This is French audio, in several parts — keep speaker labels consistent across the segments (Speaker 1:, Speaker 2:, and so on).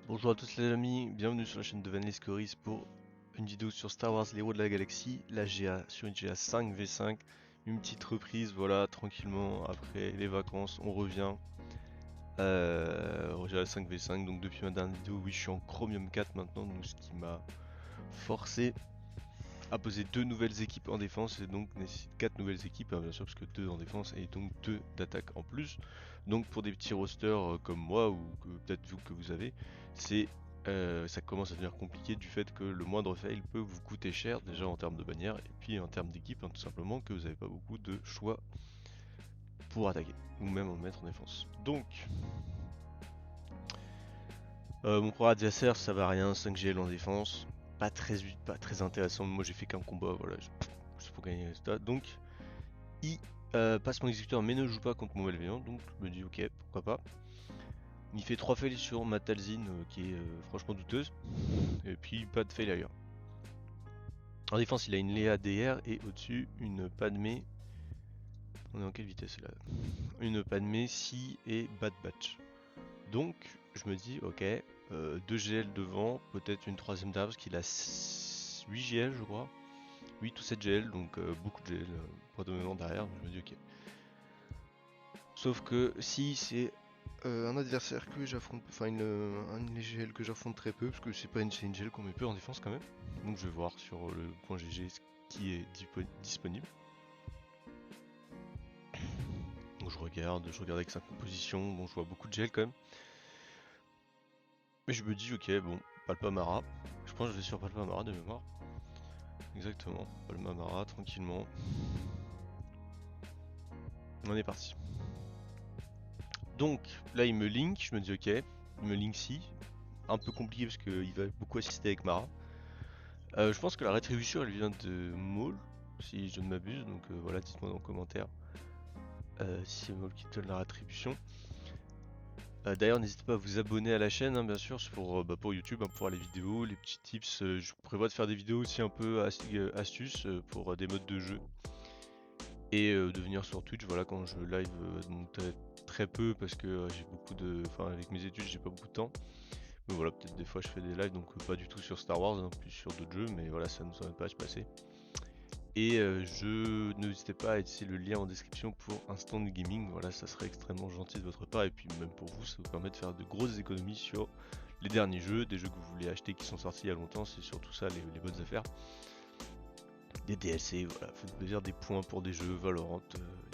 Speaker 1: Bonjour à tous les amis, bienvenue sur la chaîne de Vanley Scoris pour une vidéo sur Star Wars Les Héros de la Galaxie, la GA sur une GA 5v5, une petite reprise, voilà, tranquillement, après les vacances, on revient GA 5v5, donc depuis ma dernière vidéo, oui je suis en Chromium 4 maintenant, donc ce qui m'a forcé à poser deux nouvelles équipes en défense et donc nécessite 4 nouvelles équipes, hein, bien sûr parce que 2 en défense et donc 2 d'attaque en plus. Donc pour des petits rosters comme moi ou peut-être vous que vous avez, ça commence à devenir compliqué du fait que le moindre fail peut vous coûter cher déjà en termes de bannière et puis en termes d'équipe, hein, tout simplement que vous n'avez pas beaucoup de choix pour attaquer ou même en mettre en défense. Donc mon premier adversaire ça va rien, 5 GL en défense, pas très intéressant, moi j'ai fait qu'un combat, voilà, juste pour gagner les résultats. Donc il passe mon exécuteur mais ne joue pas contre mon malveillant, donc je me dis ok pourquoi pas. Il fait 3 fails sur ma Talzin qui est franchement douteuse, et puis pas de fail ailleurs. En défense il a une Léa DR et au-dessus une Padmé, on est en quelle vitesse là? Une Padmé Si et Bad Batch. Donc je me dis ok, 2 GL devant, peut-être une troisième derrière parce qu'il a 8 GL je crois. 8 ou 7 GL, donc beaucoup de GL prédominant derrière, je me dis ok. Sauf que si c'est un adversaire que j'affronte, enfin une GL que j'affronte très peu, parce que c'est une GL qu'on met peu en défense quand même. Donc je vais voir sur le point GG ce qui est disponible. Donc je regarde avec sa composition, bon je vois beaucoup de GL quand même. Mais je me dis ok bon, Palpamara, je pense que je vais sur Palpamara de mémoire. Exactement, Palpamara tranquillement. On est parti. Donc là il me link, je me dis ok, il me link si. Un peu compliqué parce qu'il va beaucoup assister avec Mara. Je pense que la rétribution elle vient de Maul, si je ne m'abuse, donc voilà, dites-moi dans les commentaires si c'est Maul qui donne la rétribution. D'ailleurs, n'hésitez pas à vous abonner à la chaîne, hein, bien sûr, pour YouTube, hein, pour voir les vidéos, les petits tips. Je prévois de faire des vidéos aussi un peu astuces pour des modes de jeu. Et de venir sur Twitch, voilà, quand je live, donc très peu parce que j'ai beaucoup de. Enfin, avec mes études, j'ai pas beaucoup de temps. Mais voilà, peut-être des fois je fais des lives, donc pas du tout sur Star Wars, hein, plus sur d'autres jeux, mais voilà, ça ne s'en pas à se passer. Et n'hésitez pas à utiliser le lien en description pour Instant Gaming, voilà, ça serait extrêmement gentil de votre part, et puis même pour vous, ça vous permet de faire de grosses économies sur les derniers jeux, des jeux que vous voulez acheter qui sont sortis il y a longtemps, c'est surtout ça les bonnes affaires. Des DLC, voilà, faites plaisir, des points pour des jeux, Valorant,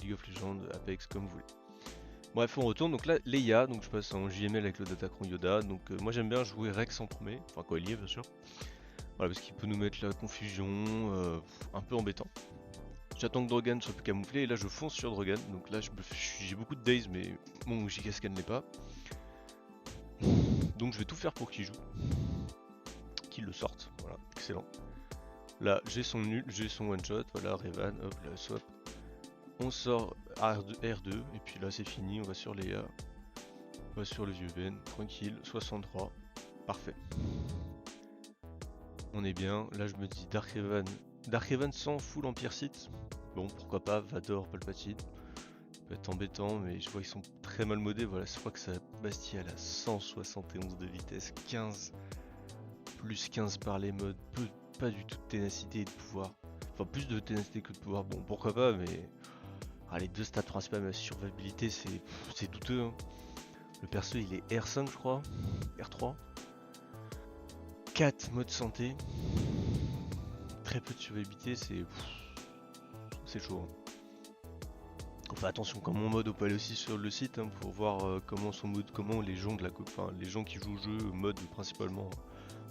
Speaker 1: League of Legends, Apex, comme vous voulez. Bref, on retourne, donc là, Leia, donc je passe en JML avec le Datacron Yoda, donc moi j'aime bien jouer Rex en premier, enfin quoi il y est bien sûr. Voilà, parce qu'il peut nous mettre la confusion, un peu embêtant. J'attends que Drogan soit plus camouflé et là je fonce sur Drogan. Donc là j'ai beaucoup de days mais mon Gigascan ne l'est pas. Donc je vais tout faire pour qu'il joue. Qu'il le sorte. Voilà, excellent. Là j'ai son nul, j'ai son one shot. Voilà, Revan, hop, là swap. On sort R2 et puis là c'est fini. On va sur les on va sur le vieux Ben. Tranquille, 63. Parfait. On est bien. Là je me dis Dark Revan. Dark Revan sans full Empire Sith. Bon, pourquoi pas, Vador, Palpatine. Peut être embêtant, mais je vois qu'ils sont très mal modés. Voilà, je crois que sa Bastille elle a 171 de vitesse, 15 plus 15 par les modes, pas du tout de ténacité et de pouvoir. Enfin, plus de ténacité que de pouvoir, bon, pourquoi pas, mais les deux stats principales, ma survivabilité, c'est douteux. Hein. Le perso il est R5, je crois, R3. 4 modes santé, très peu de survivabilité, c'est chaud. Hein. On fait attention comme mon mode, on peut aller aussi sur le site hein, pour voir comment les gens les gens qui jouent au jeu mode principalement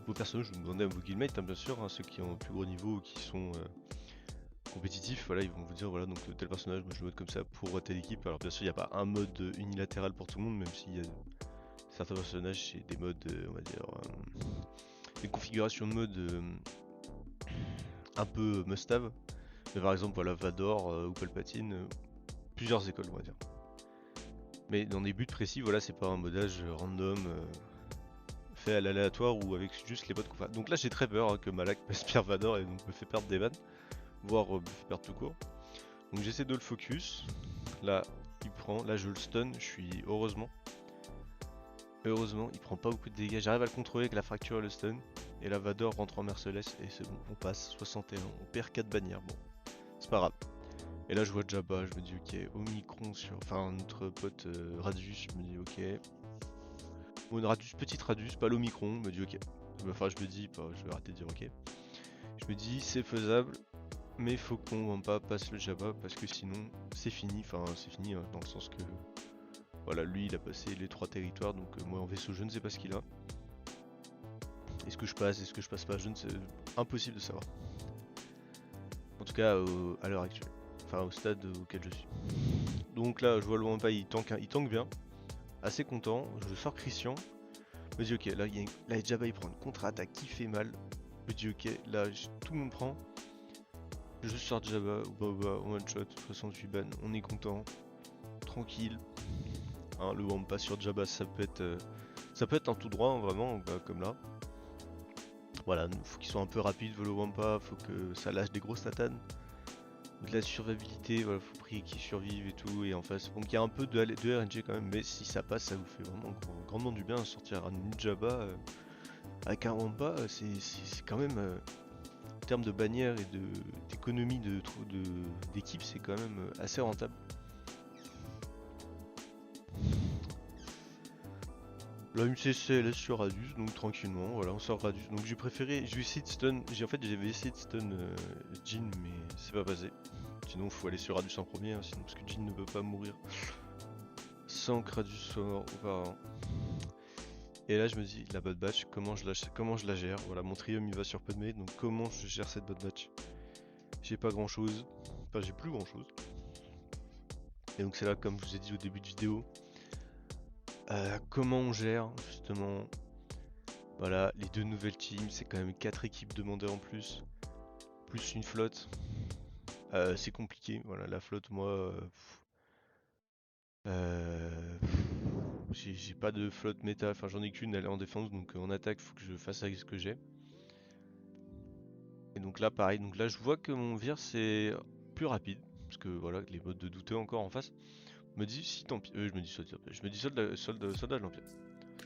Speaker 1: vos personnages. Je vous demandais à vos guildmates bien sûr, hein, ceux qui ont un plus gros niveau ou qui sont compétitifs, voilà, ils vont vous dire voilà donc tel personnage, moi je mode comme ça pour telle équipe. Alors bien sûr il n'y a pas un mode unilatéral pour tout le monde, même s'il y a certains personnages c'est des modes, on va dire, des configurations de mode un peu must-have. Mais par exemple voilà Vador ou Palpatine, plusieurs écoles on va dire. Mais dans des buts précis, voilà, c'est pas un modage random fait à l'aléatoire ou avec juste les bots qu'on fait. Donc là, j'ai très peur hein, que Malak m'aspire Vador et donc me fait perdre des vannes, voire me fait perdre tout court. Donc j'essaie de le focus. Là, il prend. Là, je le stun. Je suis heureusement. Heureusement, il prend pas beaucoup de dégâts. J'arrive à le contrôler avec la fracture et le stun. Et la Vador rentre en merciless et c'est bon, on passe 61. On perd 4 bannières. Bon, c'est pas grave. Et là, je vois Jabba, je me dis ok, Omicron sur. Enfin, notre pote Radius, je me dis ok. Bon, une Radius, petite Radius, pas l'Omicron, je me dis ok. Enfin, je me dis, pas, je vais arrêter de dire ok. Je me dis c'est faisable, mais faut qu'on Wampa passe le Jabba parce que sinon c'est fini. Enfin, c'est fini hein, dans le sens que. Voilà, lui il a passé les 3 territoires, donc moi en vaisseau je ne sais pas ce qu'il a. Est-ce que je passe, est-ce que je passe pas, je ne sais. Impossible de savoir. En tout cas à l'heure actuelle. Enfin au stade auquel je suis. Donc là je vois le Wampa il tank bien. Assez content. Je sors Christian. Je me dis ok, là Jabba il prend une contre-attaque qui fait mal. Je me dis ok, là tout le monde prend. Je sors Jabba, bah, one shot, 68 ban, on est content. Tranquille. Hein, le Wampa sur Jabba ça peut être un tout droit hein, vraiment, bah, comme là. Voilà, faut qu'ils soient un peu rapides, Volo Wampa, faut que ça lâche des grosses tatanes. De la survivabilité, voilà, faut prier qu'ils survivent et tout, et en face. Donc il y a un peu de RNG quand même, mais si ça passe, ça vous fait vraiment grandement du bien. Sortir un Ninjaba avec un Wampa, c'est quand même, en termes de bannière et d'économie d'équipe, c'est quand même assez rentable. La MCC elle est sur Radius, donc tranquillement, voilà, on sort Radius. Donc j'ai préféré, je vais essayer de stun, en fait j'avais essayé de stun Jin, mais c'est pas passé. Sinon faut aller sur Radius en premier, hein, sinon parce que Jin ne peut pas mourir sans que Radius soit mort auparavant. Et là je me dis, la bot batch, comment je la gère. Voilà, mon trium il va sur Padmé, donc comment je gère cette bot batch. J'ai pas grand chose, enfin j'ai plus grand chose. Et donc c'est là, comme je vous ai dit au début de vidéo, comment on gère justement. Voilà, les 2 nouvelles teams, c'est quand même 4 équipes demandées en plus une flotte. C'est compliqué, voilà, la flotte, moi, j'ai pas de flotte méta, enfin j'en ai qu'une, elle est en défense, donc en attaque, faut que je fasse avec ce que j'ai. Et donc là, pareil, donc là, je vois que mon vir c'est plus rapide, parce que voilà, les modes de douteux encore en face. Me dit si tant pis, je me dis soldat de l'Empire.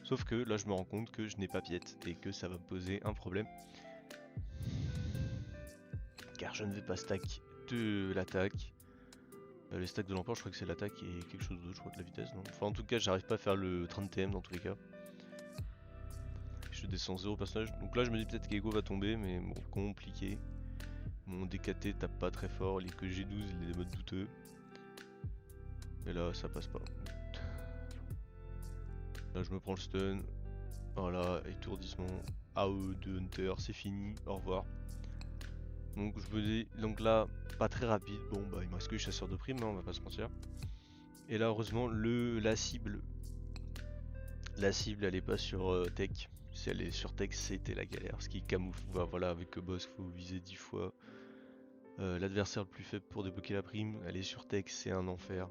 Speaker 1: Sauf que là, je me rends compte que je n'ai pas piette et que ça va me poser un problème. Car je ne vais pas stack de l'attaque. Les stacks de l'empereur, je crois que c'est l'attaque et quelque chose d'autre, je crois que la vitesse. Non enfin, en tout cas, j'arrive pas à faire le 30 TM dans tous les cas. Je descends 0 personnage. Donc là, je me dis peut-être qu'Ego va tomber, mais bon, compliqué. Mon DKT tape pas très fort, les que G12, il est des modes douteux. Et là, ça passe pas. Là, je me prends le stun. Voilà, étourdissement. AE de Hunter, c'est fini, au revoir. Donc je me dis, donc là, pas très rapide. Bon, bah, il me reste que les chasseurs de primes, hein, on va pas se mentir. Et là, heureusement, la cible, elle est pas sur tech. Si elle est sur tech, c'était la galère. Ce qui camoufle. Voilà, avec le boss, faut viser 10 fois. L'adversaire le plus faible pour débloquer la prime, elle est sur tech, c'est un enfer.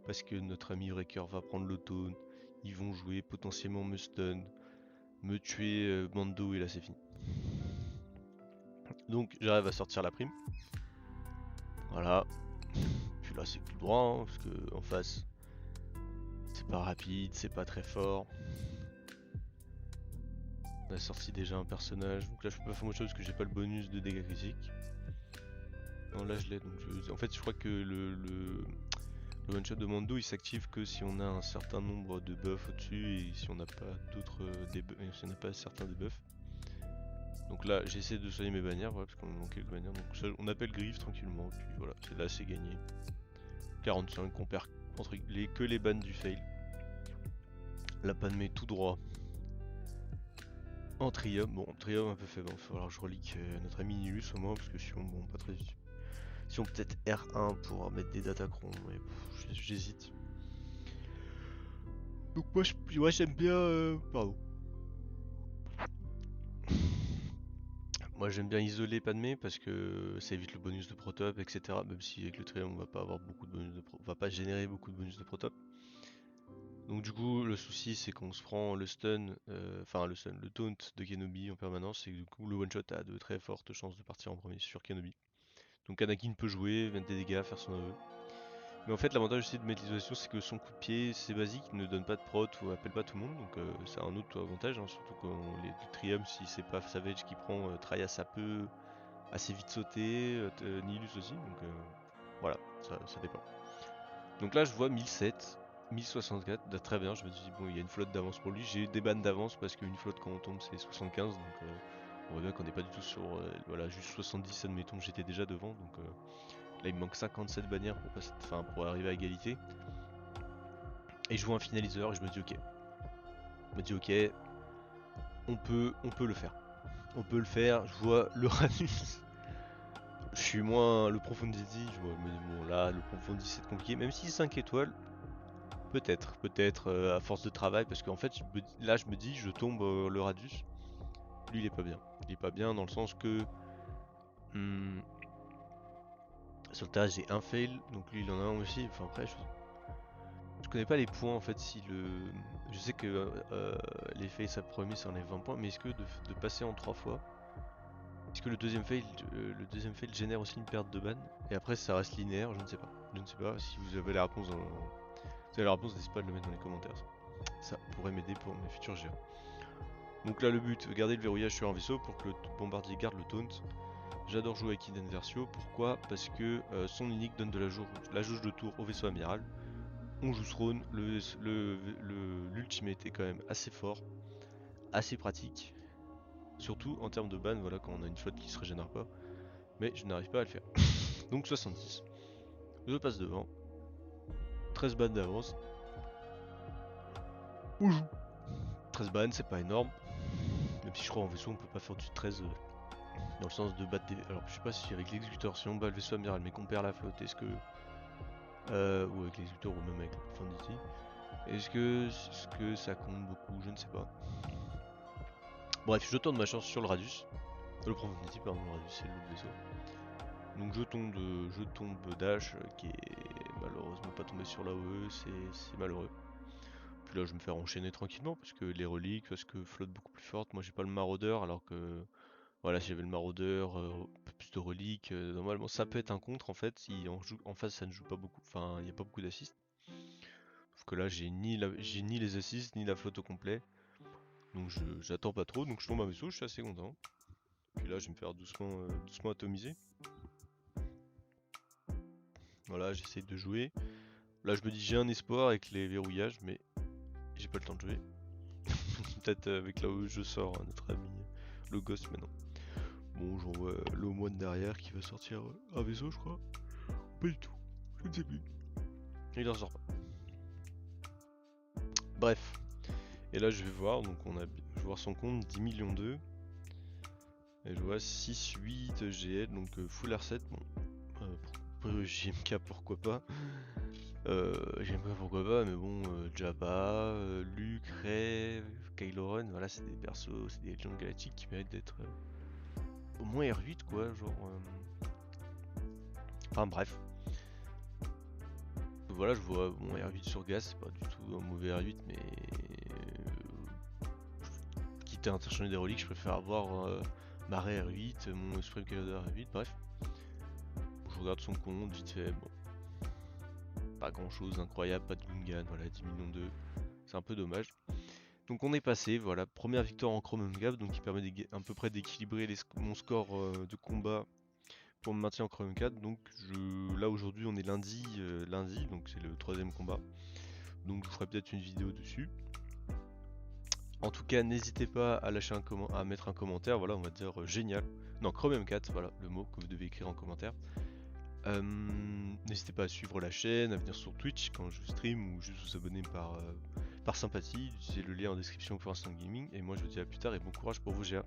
Speaker 1: Parce que notre ami Wrecker va prendre l'autone. Ils vont jouer, potentiellement me stun, me tuer Mando et là c'est fini. Donc j'arrive à sortir la prime. Voilà. Puis là c'est tout droit, hein, parce que en face, c'est pas rapide, c'est pas très fort. On a sorti déjà un personnage, donc là je peux pas faire autre chose parce que j'ai pas le bonus de dégâts critiques. Non là je l'ai, donc en fait je crois que le one shot de Mando il s'active que si on a un certain nombre de buffs au-dessus et si on n'a pas d'autres si on n'a pas certains debuffs. Donc là j'essaie de soigner mes bannières, voilà, parce qu'on me manquait quelques bannières, donc ça, on appelle Griff tranquillement, puis voilà, là c'est gagné. 45, on perd que les bannes du fail. La panne met tout droit. En trium, bon, trium un peu faible, il va falloir que je relique notre ami Nilus au moins, parce que sinon, bon, pas très vite. Si on peut-être R1 pour mettre des datacrons, mais j'hésite. Donc moi j'aime bien... pardon. Moi j'aime bien isoler Padmé parce que ça évite le bonus de protop, etc. Même si avec le trium on va pas avoir beaucoup de bonus de on va pas générer beaucoup de bonus de protop. Donc du coup le souci c'est qu'on se prend le stun, le taunt de Kenobi en permanence et du coup le one shot a de très fortes chances de partir en premier sur Kenobi. Donc Anakin peut jouer, mettre des dégâts, faire son AE. Mais en fait, l'avantage aussi de mettre l'isolation, c'est que son coup de pied, c'est basique, ne donne pas de prot ou appelle pas tout le monde, donc c'est un autre avantage, hein, surtout quand les Trium, si c'est pas Savage qui prend, Trias ça peut assez vite sauter, Nihilus aussi, donc voilà, ça dépend. Donc là, je vois 1007, 1064, très bien, je me dis, bon, il y a une flotte d'avance pour lui, j'ai eu des bannes d'avance parce qu'une flotte quand on tombe c'est 75, donc on voit bien qu'on n'est pas du tout sur, voilà, juste 70, admettons, j'étais déjà devant, donc là il me manque 57 bannières pour, passer, pour arriver à égalité. Et je vois un finaliseur et je me dis ok. Je me dis ok, on peut le faire. On peut le faire, je vois le Ranus. Je suis moins le Profundity, je vois, me dis bon là le Profundity c'est compliqué, même si 5 étoiles, peut-être à force de travail, parce qu'en fait là je me dis je tombe le Radius. Lui il est pas bien. Il est pas bien dans le sens que hmm, sur le terrain j'ai un fail, donc lui il en a un aussi, enfin après je connais pas les points en fait si le. Je sais que les fails ça promet ça enlève 20 points, mais est-ce que de passer en 3 fois, est-ce que le deuxième fail génère aussi une perte de ban? Et après ça reste linéaire, je ne sais pas. Je ne sais pas, si vous avez la réponse si vous avez la réponse, n'hésitez pas à le mettre dans les commentaires. Ça pourrait m'aider pour mes futurs GA. Donc là le but, garder le verrouillage sur un vaisseau pour que le bombardier garde le taunt. J'adore jouer avec Hidden Versio, pourquoi? Parce que son unique donne de la jauge de tour au vaisseau amiral. On joue Throne, l'ultimate est quand même assez fort, assez pratique, surtout en termes de ban, voilà, quand on a une flotte qui se régénère pas, mais je n'arrive pas à le faire. Donc 70, je passe devant, 13 ban d'avance, on joue. 13 ban, c'est pas énorme, même si je crois en vaisseau on peut pas faire du 13 dans le sens de battre des. Alors je sais pas si avec l'exécuteur, si on bat le vaisseau amiral mais qu'on perd la flotte, est-ce que. Ou avec l'exécuteur ou même avec le Profundity. Est-ce que ça compte beaucoup? Je ne sais pas. Bref, je tente ma chance sur le Radius. Le Profundity, pardon, le Radius, c'est l'autre vaisseau. Donc je tombe Dash, qui est malheureusement pas tombé sur l'AOE, c'est malheureux. Puis là je vais me faire enchaîner tranquillement, parce que les reliques, parce que flotte beaucoup plus forte. Moi j'ai pas le maraudeur, alors que voilà, si j'avais le maraudeur, plus de reliques, normalement ça peut être un contre en fait, si en face ça ne joue pas beaucoup, enfin il n'y a pas beaucoup d'assists. Sauf que là j'ai ni les assists, ni la flotte au complet. Donc j'attends pas trop, donc je tombe un vaisseau, je suis assez content. Puis là je vais me faire doucement atomiser. Voilà, j'essaye de jouer. Là je me dis j'ai un espoir avec les verrouillages, mais j'ai pas le temps de jouer. Peut-être avec là où je sors, hein, notre ami le Ghost maintenant. Bon, j'en vois le moine derrière qui va sortir un vaisseau, je crois. Pas du tout, je ne sais plus. Il en sort pas. Bref. Et là je vais voir, donc je vais voir son compte, 10 millions 2. Et je vois 6, 8 GL, donc full R7, bon. JMK pourquoi pas. JMK pourquoi pas, mais bon, Jabba, Luke, Rey, Kylo Ren, voilà, c'est des persos, c'est des légendes galactiques qui méritent d'être au moins R8 quoi, genre. Enfin bref. Voilà, je vois mon R8 sur Gas, c'est pas du tout un mauvais R8, mais quitte à interchanger des reliques, je préfère avoir Marais R8, mon Supreme Calodor R8, bref. Je regarde son compte, vite fait, bon. Pas grand chose incroyable, pas de Gungan, voilà, 10 millions 2, c'est un peu dommage. Donc on est passé, voilà, première victoire en Chrome Gap, donc qui permet à peu près d'équilibrer mon score de combat pour me maintenir en Chrome 4. Donc là aujourd'hui on est lundi, donc c'est le troisième combat. Donc je ferai peut-être une vidéo dessus. En tout cas, n'hésitez pas à lâcher à mettre un commentaire, voilà, on va dire génial. Non, Chrome M4, voilà, le mot que vous devez écrire en commentaire. N'hésitez pas à suivre la chaîne, à venir sur Twitch quand je stream ou juste vous abonner par sympathie. Utilisez le lien en description pour Instant Gaming. Et moi je vous dis à plus tard et bon courage pour vos GA.